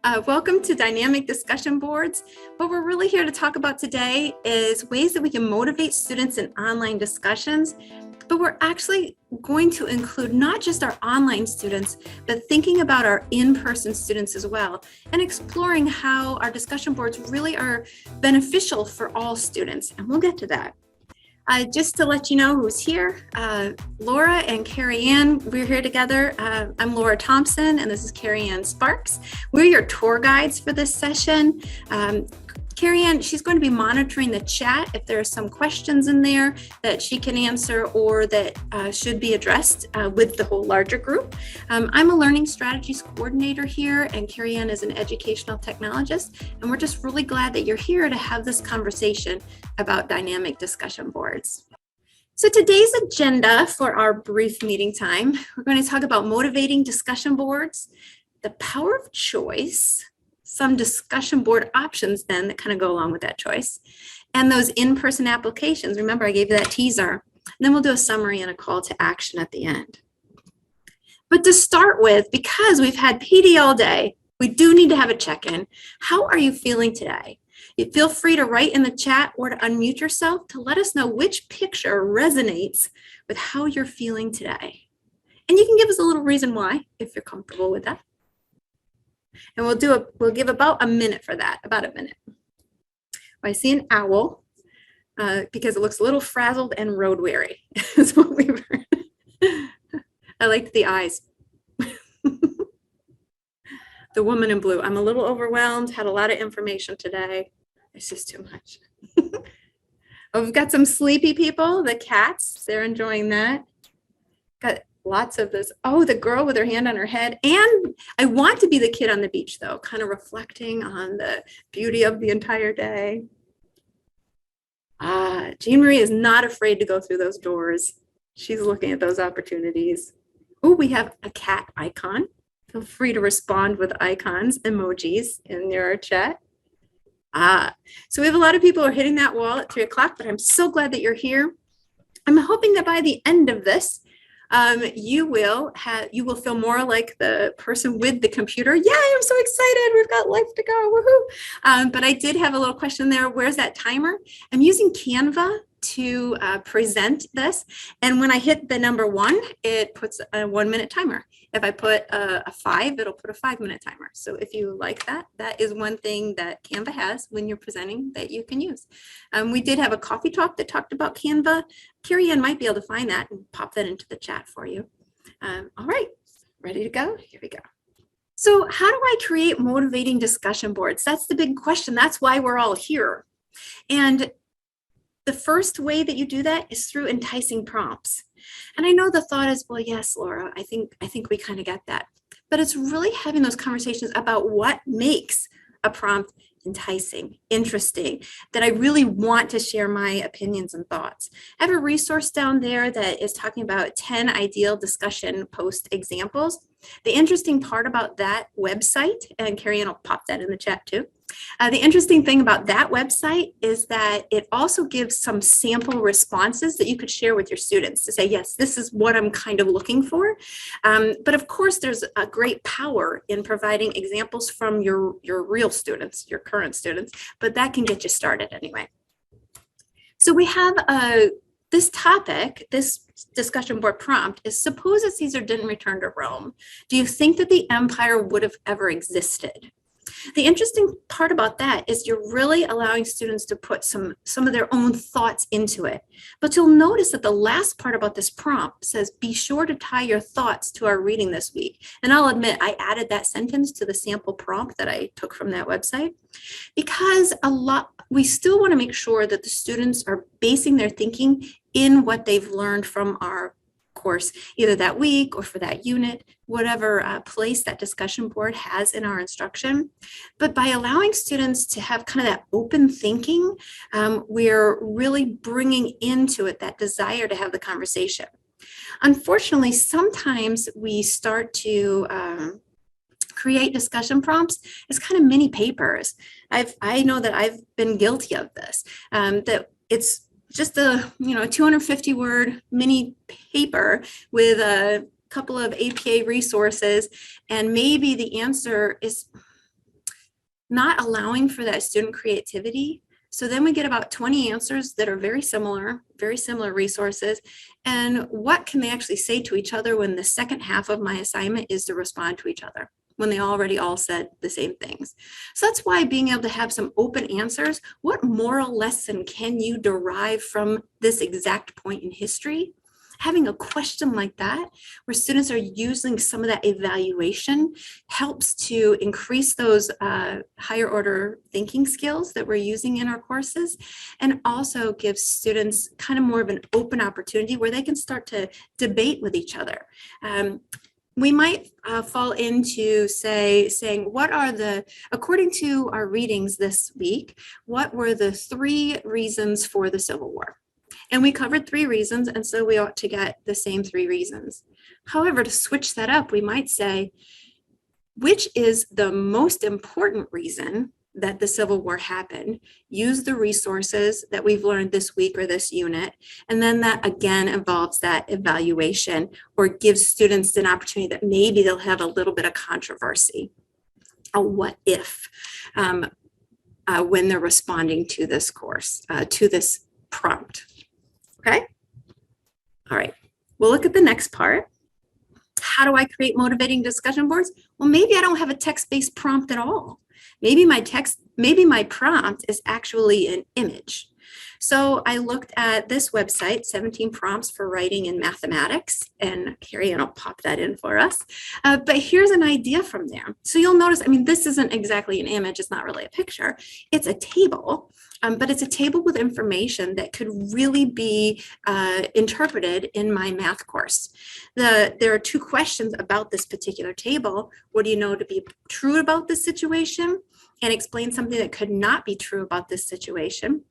Welcome to Dynamic Discussion Boards. What we're really here to talk about today is ways that we can motivate students in online discussions, but we're actually going to include not just our online students, but thinking about our in-person students as well, and exploring how our discussion boards really are beneficial for all students, and we'll get to that. Just to let you know who's here, Laura and Carrie Ann, we're here together. I'm Laura Thompson, and this is Carrie Ann Sparks. We're your tour guides for this session. Carrie Ann, she's going to be monitoring the chat if there are some questions in there that she can answer or that should be addressed with the whole larger group. I'm a learning strategies coordinator here, and Carrie Ann is an educational technologist, and we're just really glad that you're here to have this conversation about dynamic discussion boards. So today's agenda for our brief meeting time, we're going to talk about motivating discussion boards, the power of choice, some discussion board options then that kind of go along with that choice, and those in-person applications. Remember, I gave you that teaser. And then we'll do a summary and a call to action at the end. But to start with, because we've had PD all day, we do need to have a check-in. How are you feeling today? You feel free to write in the chat or to unmute yourself to let us know which picture resonates with how you're feeling today. And you can give us a little reason why, if you're comfortable with that. And we'll give about a minute for that, about a minute. I see an owl because it looks a little frazzled and road weary. Is what we were. I liked the eyes. The woman in blue. I'm a little overwhelmed, had a lot of information today. It's just too much. Oh, we've got some sleepy people, the cats, they're enjoying that. Got lots of this. Oh, the girl with her hand on her head. And I want to be the kid on the beach, though, kind of reflecting on the beauty of the entire day. Jean Marie is not afraid to go through those doors. She's looking at those opportunities. Oh, we have a cat icon. Feel free to respond with icons, emojis in your chat. So we have a lot of people who are hitting that wall at 3 o'clock, but I'm so glad that you're here. I'm hoping that by the end of this, you will feel more like the person with the computer. Yeah, I'm so excited. We've got life to go. Woohoo. But I did have a little question there. Where's that timer? I'm using Canva to present this. And when I hit the number 1, it puts a 1-minute timer. If I put a 5, it'll put a 5-minute timer. So if you like that, that is one thing that Canva has when you're presenting that you can use. We did have a coffee talk that talked about Canva. Carrie Ann might be able to find that and pop that into the chat for you. All right, ready to go? Here we go. So how do I create motivating discussion boards? That's the big question. That's why we're all here. And the first way that you do that is through enticing prompts. And I know the thought is, well, yes, Laura, I think we kind of get that. But it's really having those conversations about what makes a prompt enticing, interesting, that I really want to share my opinions and thoughts. I have a resource down there that is talking about 10 ideal discussion post examples. The interesting part about that website, and Carrie Ann will pop that in the chat too. The interesting thing about that website is that it also gives some sample responses that you could share with your students to say, yes, this is what I'm kind of looking for. But of course, there's a great power in providing examples from your real students, your current students, but that can get you started anyway. So we have this topic, this discussion board prompt is, suppose that Caesar didn't return to Rome. Do you think that the empire would have ever existed? The interesting part about that is you're really allowing students to put some of their own thoughts into it. But you'll notice that the last part about this prompt says, be sure to tie your thoughts to our reading this week. And I'll admit, I added that sentence to the sample prompt that I took from that website because we still want to make sure that the students are basing their thinking in what they've learned from our course, either that week or for that unit, whatever place that discussion board has in our instruction. But by allowing students to have kind of that open thinking, we're really bringing into it that desire to have the conversation. Unfortunately, sometimes we start to create discussion prompts as kind of mini papers. I know that I've been guilty of this, that it's just a 250 word mini paper with a couple of APA resources, and maybe the answer is not allowing for that student creativity. So then we get about 20 answers that are very similar resources. And what can they actually say to each other when the second half of my assignment is to respond to each other, when they already all said the same things? So that's why being able to have some open answers, what moral lesson can you derive from this exact point in history? Having a question like that, where students are using some of that evaluation, helps to increase those higher order thinking skills that we're using in our courses, and also gives students kind of more of an open opportunity where they can start to debate with each other. We might fall into saying, what are according to our readings this week, what were the 3 reasons for the Civil War? And we covered 3 reasons, and so we ought to get the same 3 reasons. However, to switch that up, we might say, which is the most important reason that the Civil War happened? Use the resources that we've learned this week or this unit, and then that again involves that evaluation, or gives students an opportunity that maybe they'll have a little bit of controversy, a what if, when they're responding to this course, to this prompt. Okay. All right. We'll look at the next part. How do I create motivating discussion boards? Well, maybe I don't have a text-based prompt at all. Maybe my prompt is actually an image. So I looked at this website, 17 prompts for writing in mathematics, and Carrie Ann will pop that in for us. But here's an idea from there. So you'll notice, this isn't exactly an image. It's not really a picture. It's a table. But it's a table with information that could really be interpreted in my math course. There are 2 questions about this particular table. What do you know to be true about this situation? And explain something that could not be true about this situation.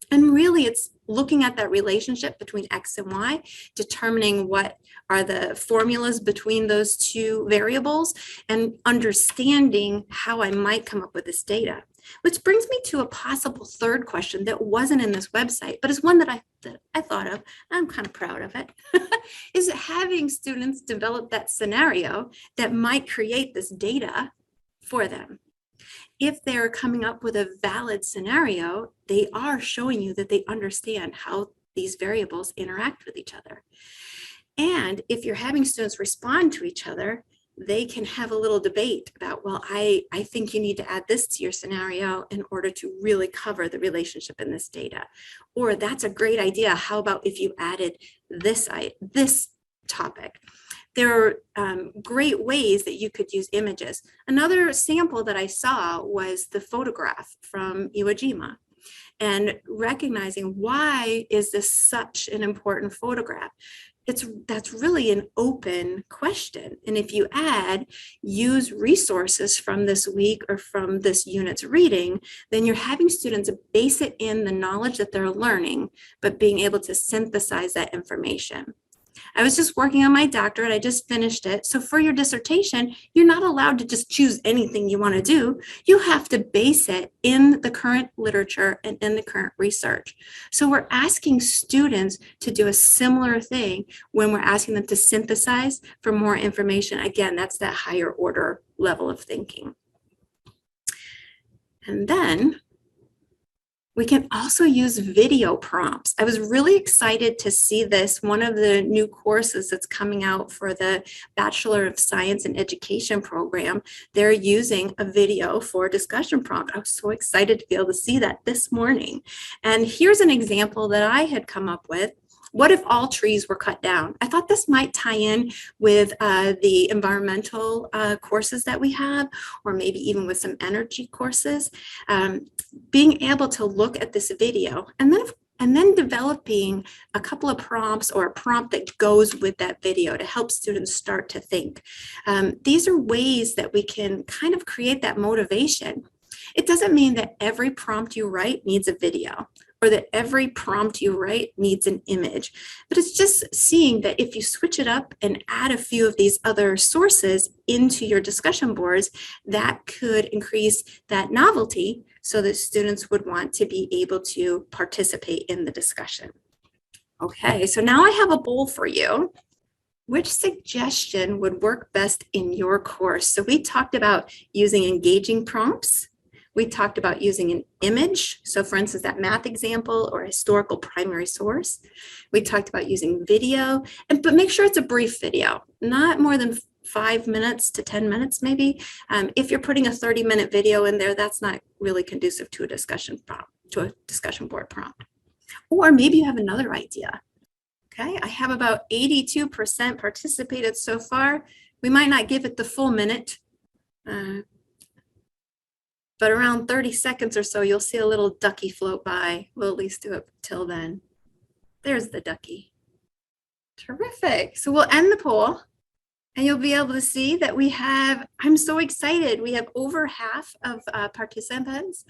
And really, it's looking at that relationship between X and Y, determining what are the formulas between those 2 variables, and understanding how I might come up with this data. Which brings me to a possible 3rd question that wasn't in this website, but is one that I thought of. I'm kind of proud of it. Is having students develop that scenario that might create this data for them. If they're coming up with a valid scenario, they are showing you that they understand how these variables interact with each other. And if you're having students respond to each other, they can have a little debate about, well, I think you need to add this to your scenario in order to really cover the relationship in this data. Or that's a great idea. How about if you added this topic? There are great ways that you could use images. Another sample that I saw was the photograph from Iwo Jima, and recognizing, why is this such an important photograph? That's really an open question. And if you use resources from this week or from this unit's reading, then you're having students base it in the knowledge that they're learning, but being able to synthesize that information. I was just working on my doctorate. I just finished it. So for your dissertation, you're not allowed to just choose anything you want to do. You have to base it in the current literature and in the current research. So we're asking students to do a similar thing when we're asking them to synthesize for more information. Again, that's that higher order level of thinking. And then we can also use video prompts. I was really excited to see this. One of the new courses that's coming out for the Bachelor of Science in Education program, they're using a video for a discussion prompt. I was so excited to be able to see that this morning. And here's an example that I had come up with. What if all trees were cut down? I thought this might tie in with the environmental courses that we have, or maybe even with some energy courses. Being able to look at this video and then developing a couple of prompts or a prompt that goes with that video to help students start to think. These are ways that we can kind of create that motivation. It doesn't mean that every prompt you write needs a video, or that every prompt you write needs an image. But it's just seeing that if you switch it up and add a few of these other sources into your discussion boards, that could increase that novelty so that students would want to be able to participate in the discussion. Okay, so now I have a poll for you. Which suggestion would work best in your course? So we talked about using engaging prompts. We talked about using an image. So for instance, that math example or historical primary source. We talked about using video, but make sure it's a brief video, not more than 5 minutes to 10 minutes maybe. If you're putting a 30-minute video in there, that's not really conducive to a discussion board prompt. Or maybe you have another idea. Okay, I have about 82% participated so far. We might not give it the full minute, but around 30 seconds or so, you'll see a little ducky float by. We'll at least do it till then. There's the ducky. Terrific. So we'll end the poll and you'll be able to see that we have, I'm so excited, we have over half of participants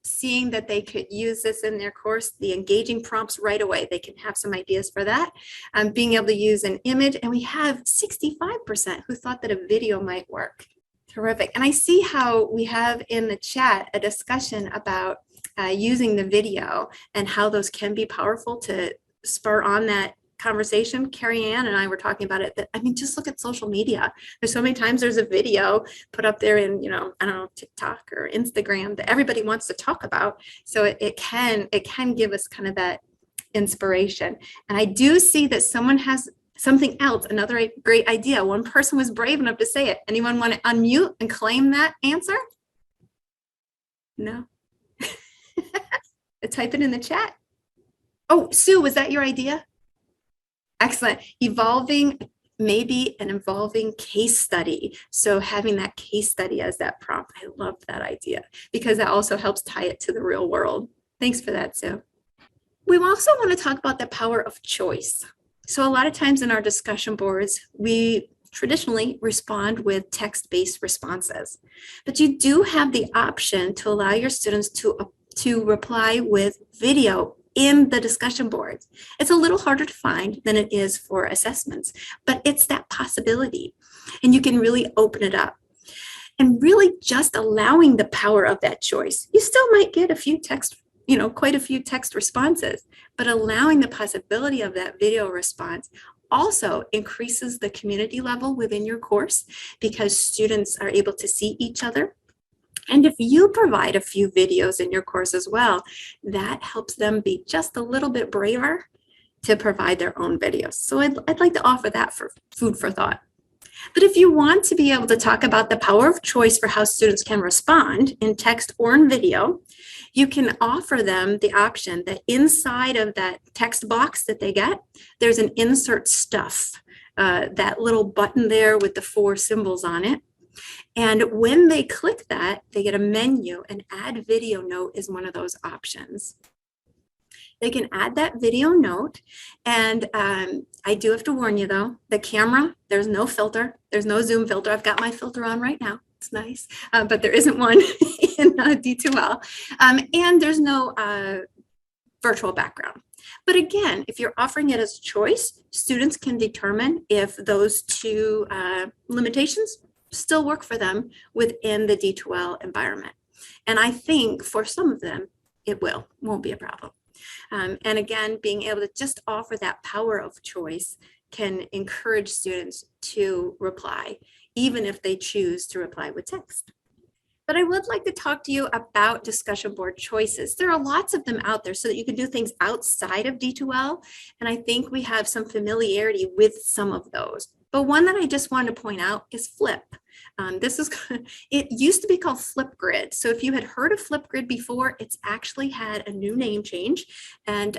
seeing that they could use this in their course, the engaging prompts right away. They can have some ideas for that. Being able to use an image, and we have 65% who thought that a video might work. Terrific. And I see how we have in the chat a discussion about using the video and how those can be powerful to spur on that conversation. Carrie Ann and I were talking about it. I mean, just look at social media. There's so many times there's a video put up there in, I don't know, TikTok or Instagram that everybody wants to talk about. So it can give us kind of that inspiration. And I do see that someone has something else, another great idea. One person was brave enough to say it. Anyone want to unmute and claim that answer? No. Type it in the chat. Oh, Sue, was that your idea? Excellent. Maybe an evolving case study. So having that case study as that prompt, I love that idea because that also helps tie it to the real world. Thanks for that, Sue. We also want to talk about the power of choice. So a lot of times in our discussion boards, we traditionally respond with text-based responses, but you do have the option to allow your students to reply with video in the discussion boards. It's a little harder to find than it is for assessments, but it's that possibility. And you can really open it up. And really just allowing the power of that choice. You still might get a few text, quite a few text responses, but allowing the possibility of that video response also increases the community level within your course because students are able to see each other. And if you provide a few videos in your course as well, that helps them be just a little bit braver to provide their own videos. So I'd like to offer that for food for thought. But if you want to be able to talk about the power of choice for how students can respond in text or in video, you can offer them the option that inside of that text box that they get, there's an insert stuff, that little button there with the 4 symbols on it. And when they click that, they get a menu, and add video note is one of those options. They can add that video note, and I do have to warn you though, the camera, there's no filter, there's no zoom filter. I've got my filter on right now, it's nice, but there isn't one in D2L, and there's no virtual background. But again, if you're offering it as a choice, students can determine if those 2 limitations still work for them within the D2L environment. And I think for some of them, it won't be a problem. And again, being able to just offer that power of choice can encourage students to reply, even if they choose to reply with text. But I would like to talk to you about discussion board choices. There are lots of them out there so that you can do things outside of D2L. And I think we have some familiarity with some of those. But one that I just wanted to point out is Flip. It used to be called Flipgrid. So if you had heard of Flipgrid before, it's actually had a new name change and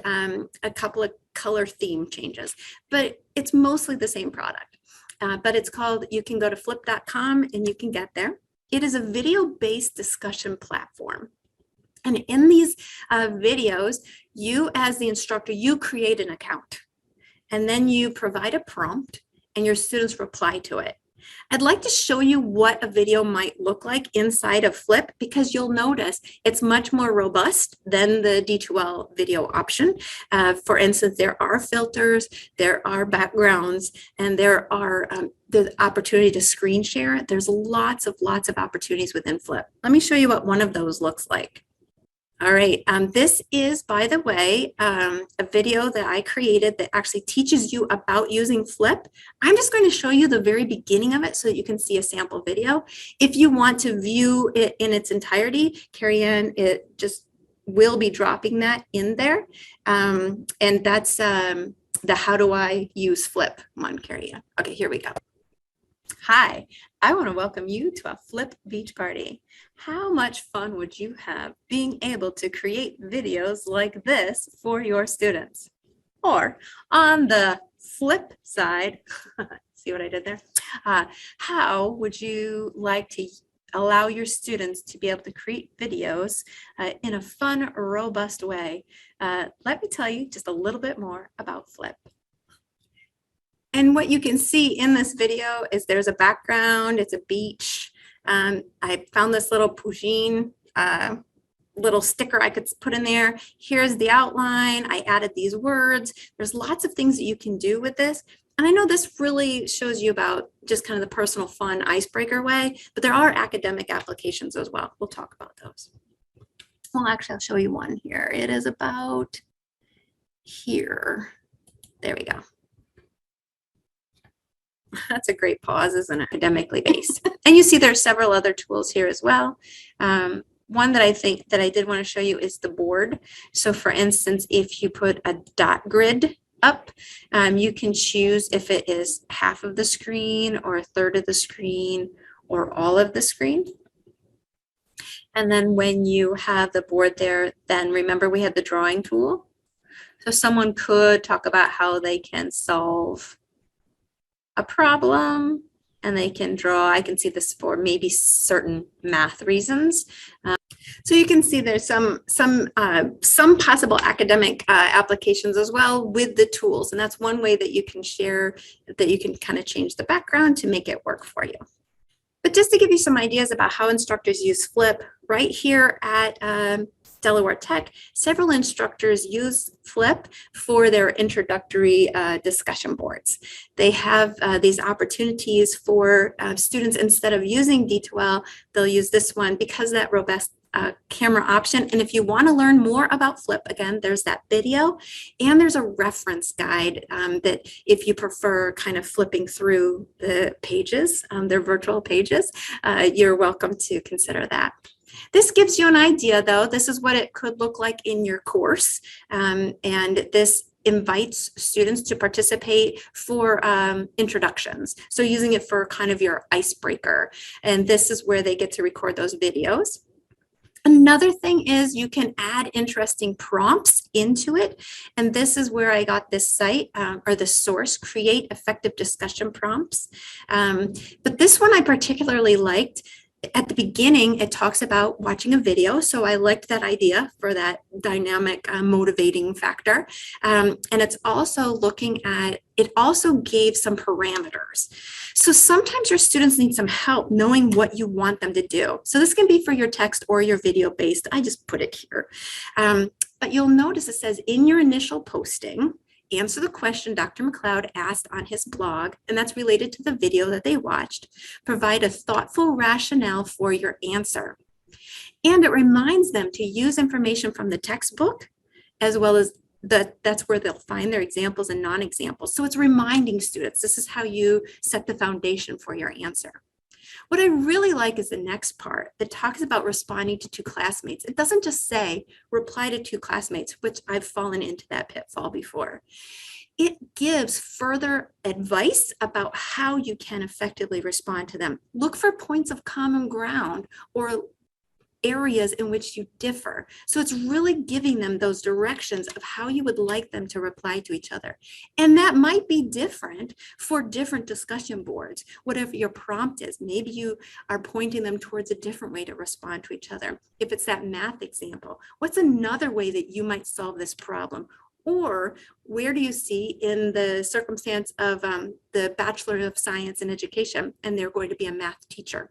a couple of color theme changes, but it's mostly the same product. But it's called, you can go to flip.com and you can get there. It is a video-based discussion platform. And in these videos, you as the instructor, you create an account and then you provide a prompt and your students reply to it. I'd like to show you what a video might look like inside of Flip because you'll notice it's much more robust than the D2L video option. For instance, there are filters, there are backgrounds, and there are the opportunity to screen share. There's lots of opportunities within Flip. Let me show you what one of those looks like. All right, this is, by the way, a video that I created that actually teaches you about using Flip. I'm just going to show you the very beginning of it so that you can see a sample video. If you want to view it in its entirety, Carrie Ann, it just will be dropping that in there. And that's the how do I use Flip one, Carrie Ann. Okay, here we go. Hi, I want to welcome you to a Flip Beach Party. How much fun would you have being able to create videos like this for your students? Or on the flip side, see what I did there? How would you like to allow your students to be able to create videos in a fun, robust way? Let me tell you just a little bit more about Flip. And what you can see in this video is there's a background, it's a beach. I found this little Poujine little sticker I could put in there. Here's the outline. I added these words. There's lots of things that you can do with this. And I know this really shows you about just kind of the personal fun icebreaker way, but there are academic applications as well. We'll talk about those. Well, actually, I'll show you one here. It is about here. There we go. That's a great pause, isn't it? Academically based. And you see there's several other tools here as well. One that I think that I did want to show you is the board. So for instance, if you put a dot grid up, you can choose if it is half of the screen or a third of the screen or all of the screen. And then when you have the board there, then remember we have the drawing tool. So someone could talk about how they can solve a problem and they can draw. I can see this for maybe certain math reasons. So you can see there's some possible academic applications as well with the tools. And that's one way that you can share, that you can kind of change the background to make it work for you. But just to give you some ideas about how instructors use Flip, right here at Delaware Tech, several instructors use Flip for their introductory discussion boards. They have these opportunities for students, instead of using D2L, they'll use this one because of that robust camera option. And if you want to learn more about Flip, again, there's that video and there's a reference guide that if you prefer kind of flipping through the pages, their virtual pages, you're welcome to consider that. This gives you an idea, though. This is what it could look like in your course. And this invites students to participate for introductions. So using it for kind of your icebreaker. And this is where they get to record those videos. Another thing is you can add interesting prompts into it. And this is where I got this site or the source, create effective discussion prompts. But this one I particularly liked. At the beginning, it talks about watching a video. So I liked that idea for that dynamic motivating factor. And it's also looking at, it also gave some parameters. So sometimes your students need some help knowing what you want them to do. So this can be for your text or your video based. I just put it here. But you'll notice it says in your initial posting, answer the question Dr. McLeod asked on his blog, and that's related to the video that they watched. Provide a thoughtful rationale for your answer. And it reminds them to use information from the textbook, as well as that's where they'll find their examples and non-examples. So it's reminding students, this is how you set the foundation for your answer. What I really like is the next part that talks about responding to two classmates. It doesn't just say reply to two classmates, which I've fallen into that pitfall before. It gives further advice about how you can effectively respond to them. Look for points of common ground or areas in which you differ. So it's really giving them those directions of how you would like them to reply to each other. And that might be different for different discussion boards, whatever your prompt is. Maybe you are pointing them towards a different way to respond to each other. If it's that math example, what's another way that you might solve this problem? Or where do you see in the circumstance of the Bachelor of Science in Education, and they're going to be a math teacher?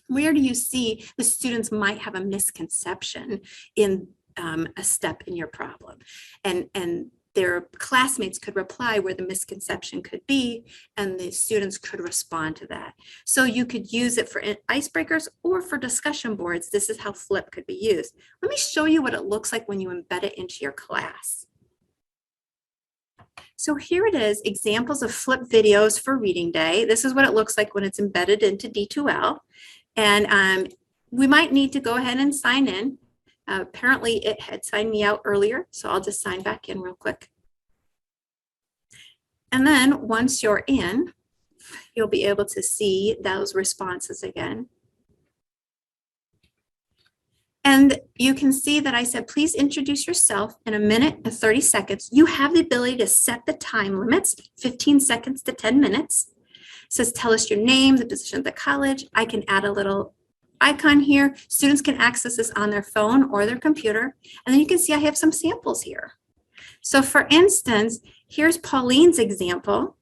Where do you see the students might have a misconception in a step in your problem? And their classmates could reply where the misconception could be, and the students could respond to that. So you could use it for icebreakers or for discussion boards. This is how Flip could be used. Let me show you what it looks like when you embed it into your class. So here it is, examples of Flip videos for reading day. This is what it looks like when it's embedded into D2L. And we might need to go ahead and sign in. Apparently it had signed me out earlier, so I'll just sign back in real quick. And then once you're in, you'll be able to see those responses again. And you can see that I said, please introduce yourself in a minute and 30 seconds. You have the ability to set the time limits, 15 seconds to 10 minutes. It says, tell us your name, the position of the college. I can add a little icon here. Students can access this on their phone or their computer. And then you can see I have some samples here. So for instance, here's Pauline's example,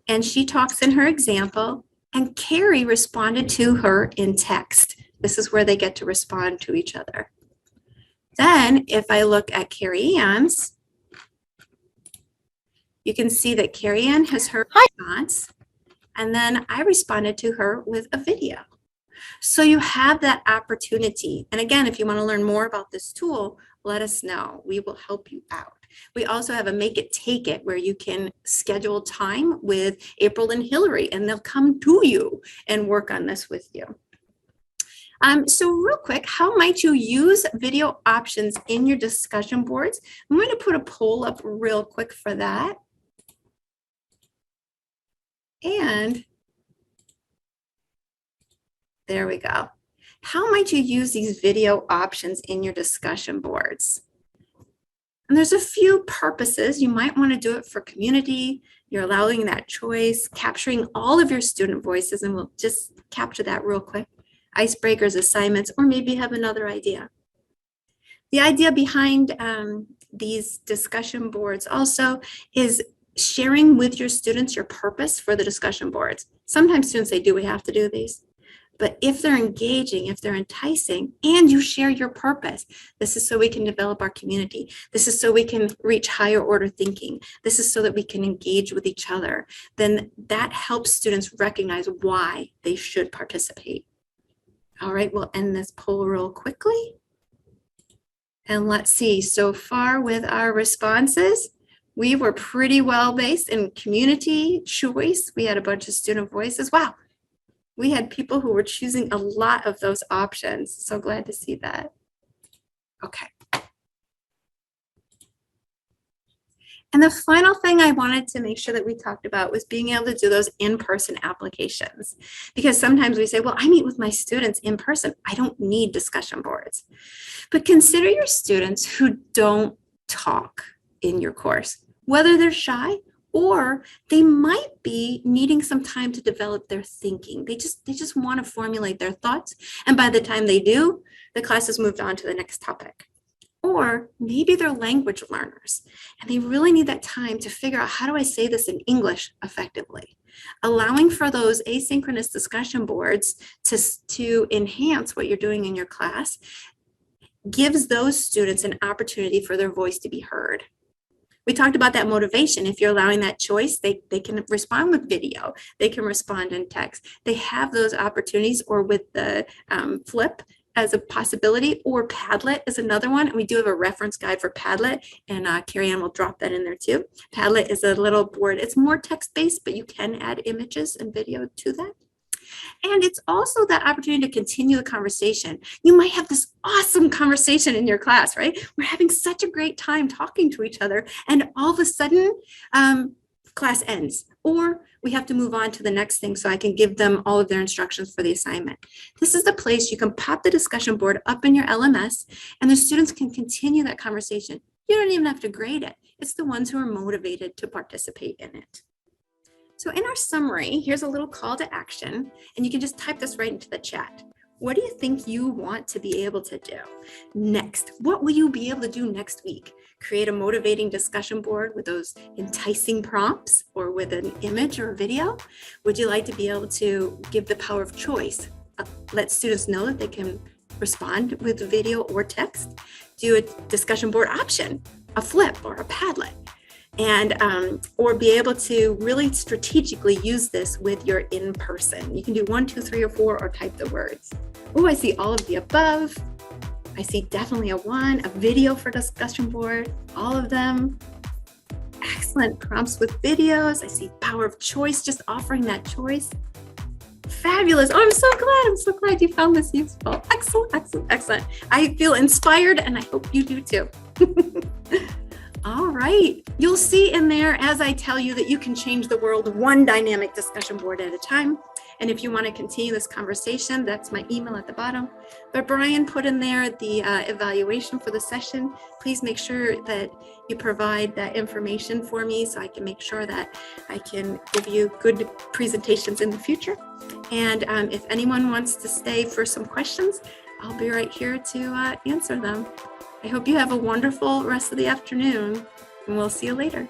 and she talks in her example, and Carrie responded to her in text. This is where they get to respond to each other. Then if I look at Carrie Ann's, you can see that Carrie Ann has her response, and then I responded to her with a video. So you have that opportunity. And again, if you want to learn more about this tool, let us know. We will help you out. We also have a Make It Take It where you can schedule time with April and Hillary, and they'll come to you and work on this with you. So real quick, how might you use video options in your discussion boards? I'm going to put a poll up real quick for that. And there we go. How might you use these video options in your discussion boards? And there's a few purposes. You might want to do it for community. You're allowing that choice, capturing all of your student voices, and we'll just capture that real quick. Icebreakers, assignments, or maybe you have another idea. The idea behind these discussion boards also is sharing with your students your purpose for the discussion boards. Sometimes students say, do we have to do these? But if they're engaging, if they're enticing, and you share your purpose, this is so we can develop our community. This is so we can reach higher order thinking. This is so that we can engage with each other. Then that helps students recognize why they should participate. All right, we'll end this poll real quickly. And let's see, so far with our responses, we were pretty well based in community choice. We had a bunch of student voices. Wow. We had people who were choosing a lot of those options. So glad to see that. Okay. And the final thing I wanted to make sure that we talked about was being able to do those in-person applications. Because sometimes we say, well, I meet with my students in person. I don't need discussion boards. But consider your students who don't talk in your course, whether they're shy or they might be needing some time to develop their thinking. They just want to formulate their thoughts. And by the time they do, the class has moved on to the next topic. Or maybe they're language learners and they really need that time to figure out, how do I say this in English effectively? Allowing for those asynchronous discussion boards to enhance what you're doing in your class gives those students an opportunity for their voice to be heard. We talked about that motivation. If you're allowing that choice, they can respond with video. They can respond in text. They have those opportunities, or with the Flip as a possibility, or Padlet is another one. And we do have a reference guide for Padlet, and Carrie Ann will drop that in there too. Padlet is a little board. It's more text-based, but you can add images and video to that. And it's also that opportunity to continue the conversation. You might have this awesome conversation in your class, right? We're having such a great time talking to each other, and all of a sudden, class ends, or we have to move on to the next thing so I can give them all of their instructions for the assignment. This is the place you can pop the discussion board up in your LMS, and the students can continue that conversation. You don't even have to grade it. It's the ones who are motivated to participate in it. So in our summary, here's a little call to action, and you can just type this right into the chat. What do you think you want to be able to do next? What will you be able to do next week? Create a motivating discussion board with those enticing prompts, or with an image or a video? Would you like to be able to give the power of choice? Let students know that they can respond with video or text? Do a discussion board option, a Flip or a Padlet. and or be able to really strategically use this with your in-person. You can do 1, 2, 3, or 4, or type the words. Oh, I see all of the above. I see definitely a 1, a video for discussion board, all of them. Excellent prompts with videos. I see power of choice, just offering that choice. Fabulous. Oh, I'm so glad you found this useful. Excellent, excellent, excellent. I feel inspired, and I hope you do too. All right. You'll see in there, as I tell you, that you can change the world one dynamic discussion board at a time. And if you want to continue this conversation, that's my email at the bottom. But Brian put in there the evaluation for the session. Please make sure that you provide that information for me so I can make sure that I can give you good presentations in the future. And if anyone wants to stay for some questions, I'll be right here to answer them. I hope you have a wonderful rest of the afternoon, and we'll see you later.